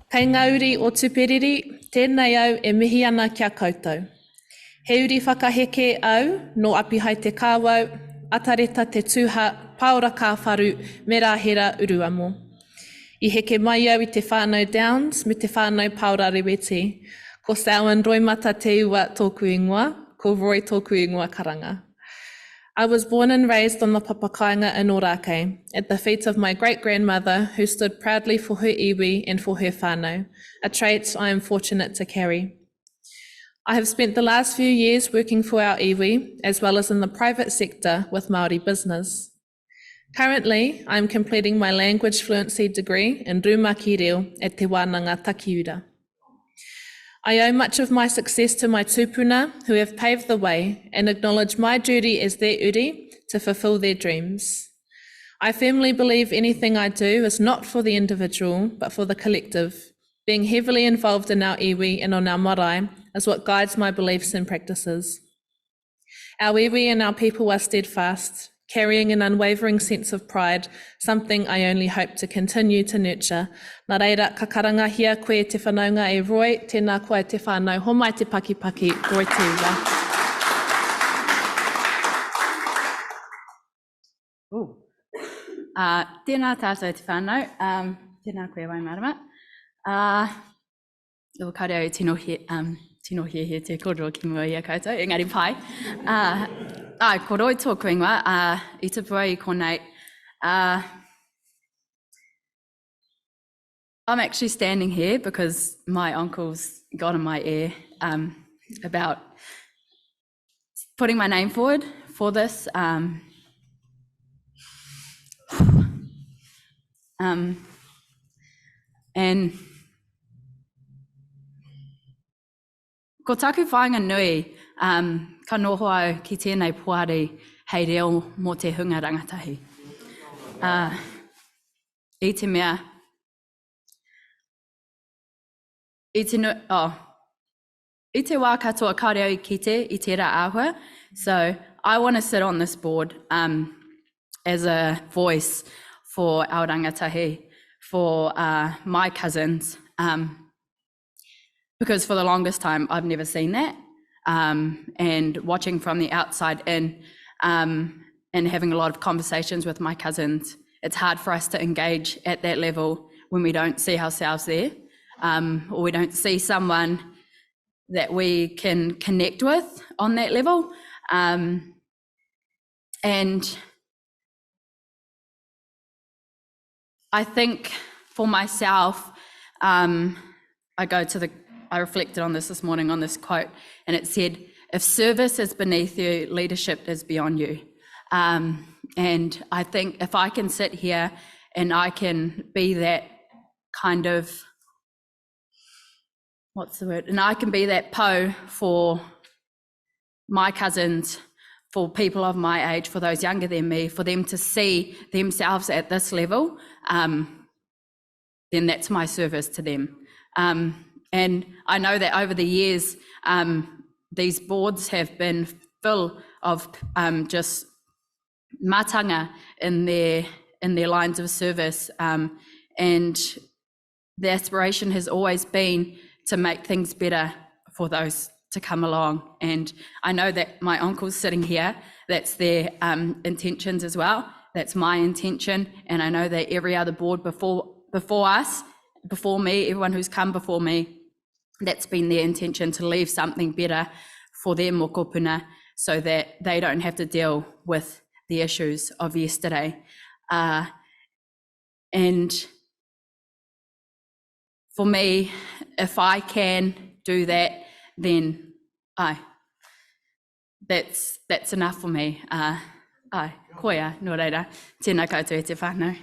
Kei ngā uri o Tupiriri, tēnei au e mihi ana kia koutou. He uri whakaheke au no apihai te kāwau, atareta te tūha, paora ka wharu, me rāhera uruamo. I heke mai au I te whānau Downs me te whānau Paora Reweti. Ko Selwyn Roimata TEUA tōku ingoa, ko Roy tōku ingoa karanga. I was born and raised on the papakainga in Ōrākei, at the feet of my great-grandmother who stood proudly for her iwi and for her whānau, a trait I am fortunate to carry. I have spent the last few years working for our iwi, as well as in the private sector with Māori business. Currently, I am completing my language fluency degree in Rūmaki Reo at Te Wānanga Takiura. I owe much of my success to my tūpuna who have paved the way and acknowledge my duty as their uri to fulfil their dreams. I firmly believe anything I do is not for the individual, but for the collective. Being heavily involved in our iwi and on our marae is what guides my beliefs and practices. Our iwi and our people are steadfast, carrying an unwavering sense of pride, something I only hope to continue to nurture. Nā reira, ka karangahia koe te whanaunga e Roy, tēnā koe te whānau, ho mai te pakipaki, Roy TEUA. Tēnā tātou te whānau, tēnā koe wai marama. Kaore au tino he te kōrero ki mua ia koutou, engari pai. Ko Roy tōku ingoa, I te pua I konei. I'm actually standing here because my uncle's got in my ear about putting my name forward for this. And ko taku whāinga nui, ka noho au ki tēnei puari hei reo mō te hunga rangatahi. I te mea, I te wā katoa kaore au ki te, I te rā āhua. So I want to sit on this board as a voice for our rangatahi, for my cousins, because for the longest time I've never seen that. And watching from the outside in and having a lot of conversations with my cousins, it's hard for us to engage at that level when we don't see ourselves there, or we don't see someone that we can connect with on that level. And I think for myself, I reflected on this morning on this quote, and it said, if service is beneath you, leadership is beyond you. And I think if I can sit here and I can be that kind of, and I can be that po for my cousins, for people of my age, for those younger than me, for them to see themselves at this level, then that's my service to them. And I know that over the years, these boards have been full of just matanga in their lines of service, and the aspiration has always been to make things better for those to come along. And I know that my uncle's sitting here, that's their intentions as well. That's my intention, and I know that every other board before us, before me, everyone who's come before me, that's been their intention, to leave something better for their mokopuna so that they don't have to deal with the issues of yesterday. And for me, if I can do that, then that's enough for me. Koia, nō reira, tēnā koutou e te whānau.